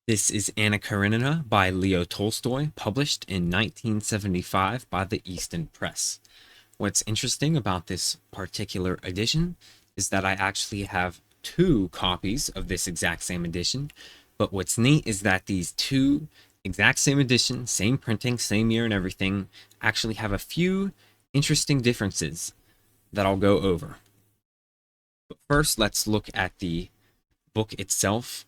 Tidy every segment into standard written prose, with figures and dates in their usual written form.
This is Anna Karenina by Leo Tolstoy, published in 1975 by the Easton Press. What's interesting about this particular edition is that I actually have two copies of this exact same edition, but what's neat is that these two exact same edition, same printing, same year and everything, actually have a few interesting differences that I'll go over. But first, let's look at the book itself,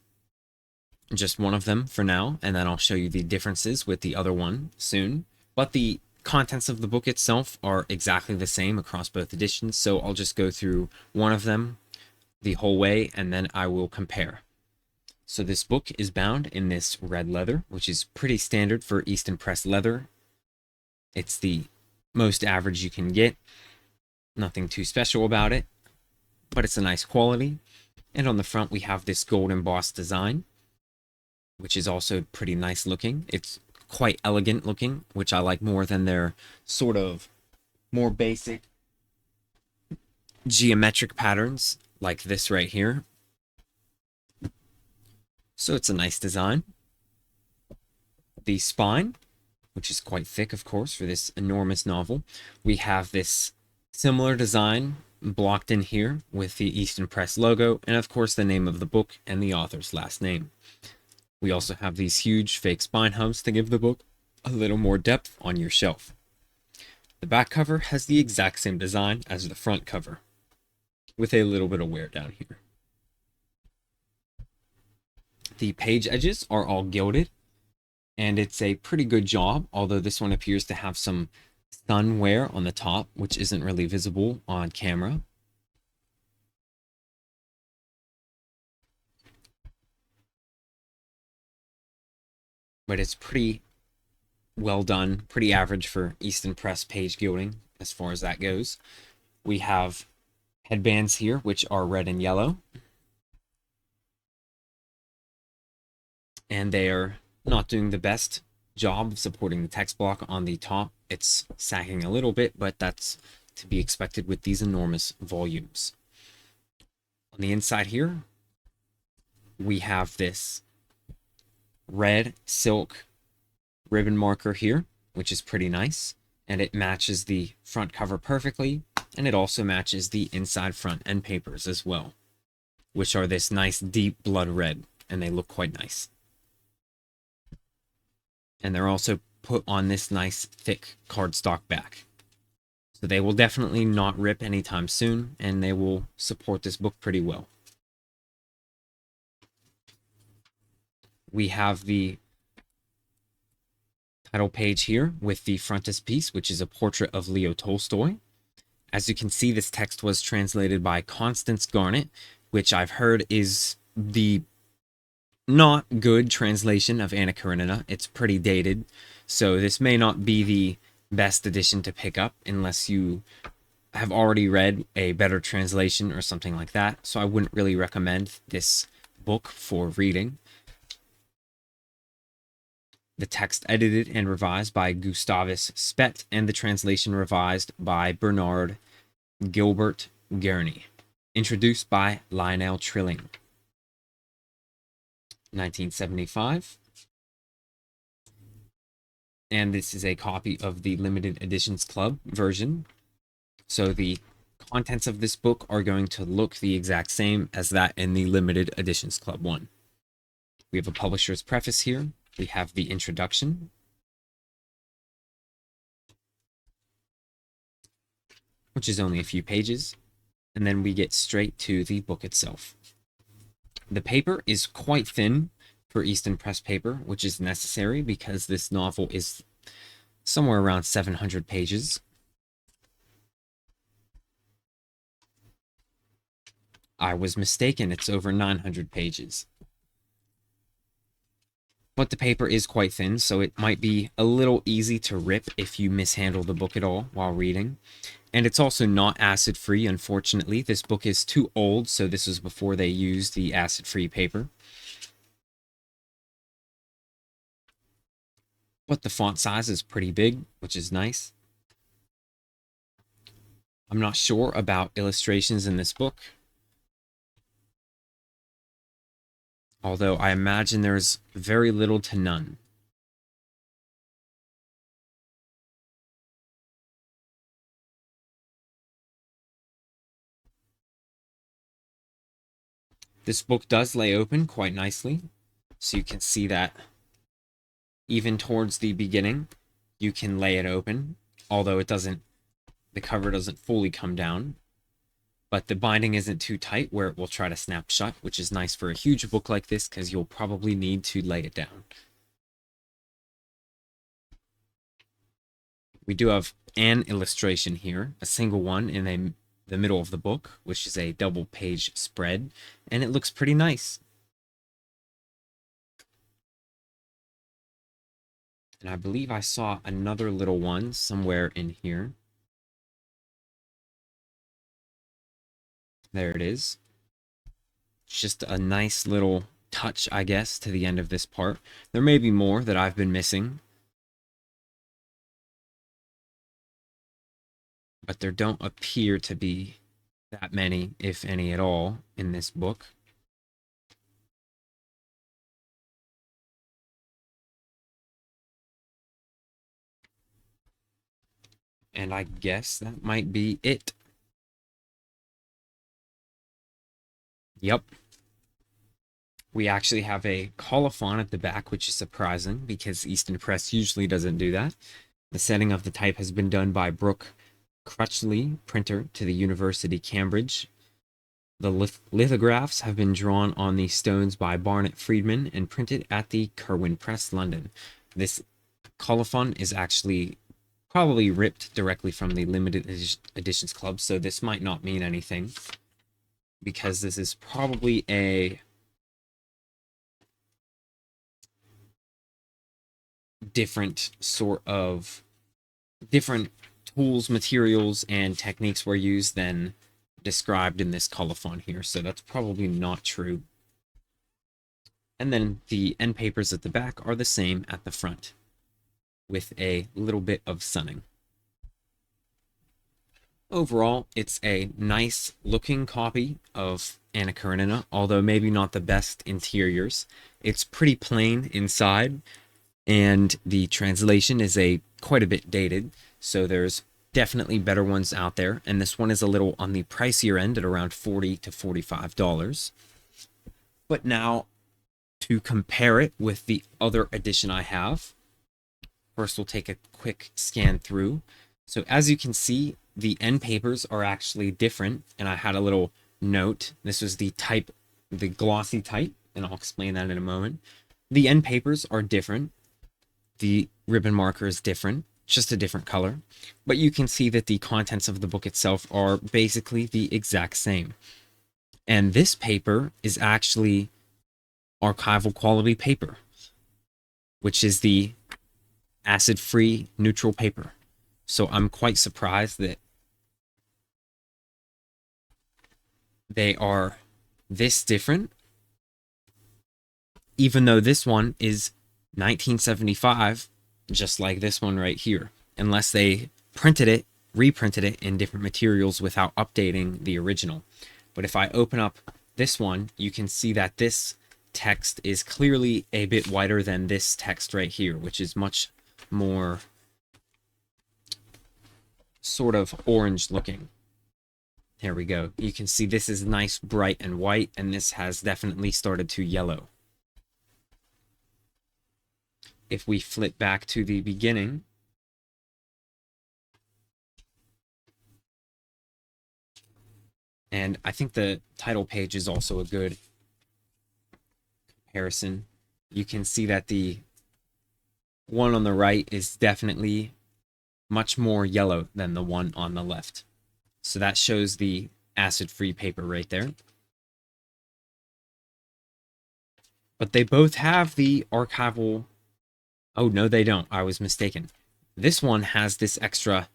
just one of them for now, and then I'll show you the differences with the other one soon. But the contents of the book itself are exactly the same across both editions, so I'll just go through one of them the whole way, and then I will compare. So this book is bound in this red leather, which is pretty standard for Easton Press leather. It's the most average you can get. Nothing too special about it, but it's a nice quality. And on the front, we have this gold embossed design, which is also pretty nice looking. It's quite elegant looking, which I like more than their sort of more basic geometric patterns like this right here. So it's a nice design. The spine, which is quite thick, of course, for this enormous novel. We have this similar design blocked in here with the Easton Press logo, and of course the name of the book and the author's last name. We also have these huge fake spine hubs to give the book a little more depth on your shelf. The back cover has the exact same design as the front cover, with a little bit of wear down here. The page edges are all gilded, and it's a pretty good job, although this one appears to have some sun wear on the top, which isn't really visible on camera. But it's pretty well done, pretty average for Easton Press page gilding as far as that goes. We have headbands here, which are red and yellow, and they are not doing the best job of supporting the text block on the top. It's sagging a little bit, but that's to be expected with these enormous volumes. On the inside here, we have this red silk ribbon marker here, which is pretty nice, and it matches the front cover perfectly, and it also matches the inside front end papers as well, which are this nice deep blood red, and they look quite nice. And they're also put on this nice thick cardstock back. So they will definitely not rip anytime soon, and they will support this book pretty well. We have the title page here with the frontispiece, which is a portrait of Leo Tolstoy. As you can see, this text was translated by Constance Garnett, which I've heard is the not good translation of Anna Karenina. It's pretty dated, so this may not be the best edition to pick up unless you have already read a better translation or something like that. So I wouldn't really recommend this book for reading. The text edited and revised by Gustavus Spett, and the translation revised by Bernard Gilbert Gurney. Introduced by Lionel Trilling. 1975. And this is a copy of the Limited Editions Club version. So the contents of this book are going to look the exact same as that in the Limited Editions Club one. We have a publisher's preface here. We have the introduction, which is only a few pages, and then we get straight to the book itself. The paper is quite thin for Easton Press paper, which is necessary because this novel is somewhere around 700 pages. I was mistaken, it's over 900 pages. But the paper is quite thin, so it might be a little easy to rip if you mishandle the book at all while reading. And it's also not acid-free, unfortunately. This book is too old, so this was before they used the acid-free paper. But the font size is pretty big, which is nice. I'm not sure about illustrations in this book. although I imagine there's very little to none. This book does lay open quite nicely, so you can see that even towards the beginning, you can lay it open, although the cover doesn't fully come down, but the binding isn't too tight where it will try to snap shut, which is nice for a huge book like this because you'll probably need to lay it down. We do have an illustration here, a single one in the middle of the book, which is a double page spread, and it looks pretty nice. And I believe I saw another little one somewhere in here. There it is. Just a nice little touch, I guess, to the end of this part. There may be more that I've been missing, but there don't appear to be that many, if any at all, in this book. And I guess that might be it. Yep. We actually have a colophon at the back, which is surprising because Easton Press usually doesn't do that. The setting of the type has been done by Brooke Crutchley, printer to the University Cambridge. The lithographs have been drawn on the stones by Barnett Friedman and printed at the Kirwan Press, London. This colophon is actually probably ripped directly from the limited editions club, so this might not mean anything because this is probably a different tools, materials, and techniques were used than described in this colophon here, so that's probably not true. And then the end papers at the back are the same at the front, with a little bit of sunning. Overall, it's a nice looking copy of Anna Karenina, although maybe not the best interiors. It's pretty plain inside, and the translation is quite a bit dated, so there's definitely better ones out there, and this one is a little on the pricier end at around $40 to $45. But now, to compare it with the other edition I have, first we'll take a quick scan through. So as you can see, the end papers are actually different, and I had a little note. This was the glossy type, and I'll explain that in a moment. The end papers are different. The ribbon marker is different, just a different color, but you can see that the contents of the book itself are basically the exact same. And this paper is actually archival quality paper, which is the acid-free neutral paper. So I'm quite surprised that they are this different, even though this one is 1975, just like this one right here, unless they reprinted it in different materials without updating the original. But if I open up this one, you can see that this text is clearly a bit wider than this text right here, which is much more sort of orange looking. There we go. You can see this is nice, bright, and white, and this has definitely started to yellow. If we flip back to the beginning, and I think the title page is also a good comparison. You can see that the one on the right is definitely much more yellow than the one on the left. So that shows the acid-free paper right there. But they both have the archival. Oh, no, they don't. I was mistaken. This one has this extra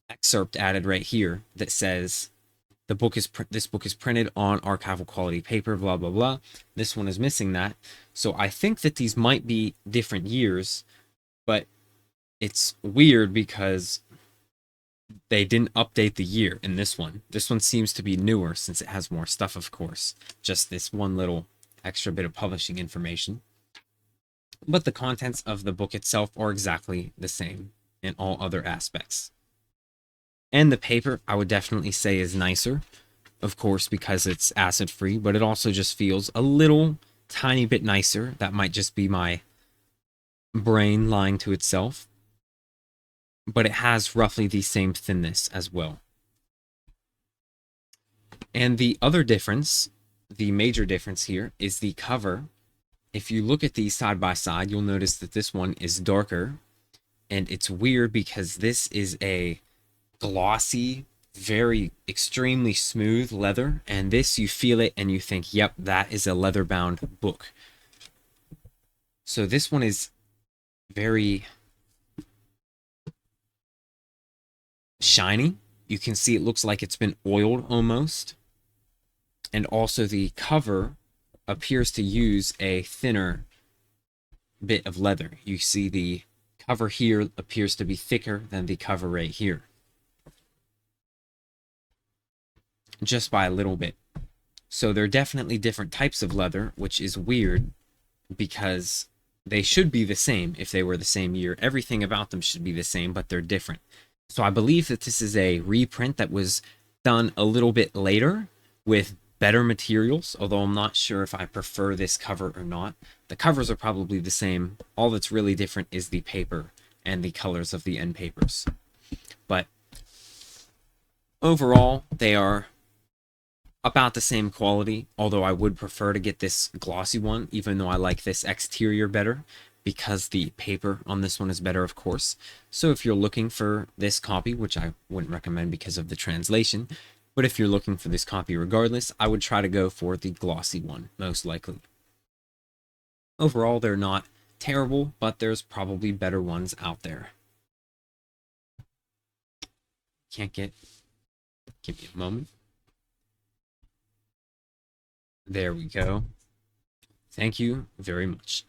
excerpt added right here that says this book is printed on archival quality paper, blah, blah, blah. This one is missing that. So I think that these might be different years, but it's weird because they didn't update the year in this one. This one seems to be newer since it has more stuff, of course. Just this one little extra bit of publishing information. But the contents of the book itself are exactly the same in all other aspects. And the paper, I would definitely say, is nicer, of course, because it's acid free, but it also just feels a little tiny bit nicer. That might just be my brain lying to itself. But it has roughly the same thinness as well. And the other difference, the major difference here, is the cover. If you look at these side by side, you'll notice that this one is darker. And it's weird because this is a glossy, very extremely smooth leather, and this, you feel it and you think, yep, that is a leather-bound book. So this one is very shiny. You can see it looks like it's been oiled almost. And also the cover appears to use a thinner bit of leather. You see the cover here appears to be thicker than the cover right here, just by a little bit. So they're definitely different types of leather, which is weird because they should be the same if they were the same year. Everything about them should be the same, but they're different. So I believe that this is a reprint that was done a little bit later with better materials, although I'm not sure if I prefer this cover or not. The covers are probably the same. All that's really different is the paper and the colors of the end papers. But overall, they are about the same quality, although I would prefer to get this glossy one, even though I like this exterior better, because the paper on this one is better, of course. So if you're looking for this copy, which I wouldn't recommend because of the translation, but if you're looking for this copy regardless, I would try to go for the glossy one, most likely. Overall, they're not terrible, but there's probably better ones out there. Can't get... Give me a moment. There we go. Thank you very much.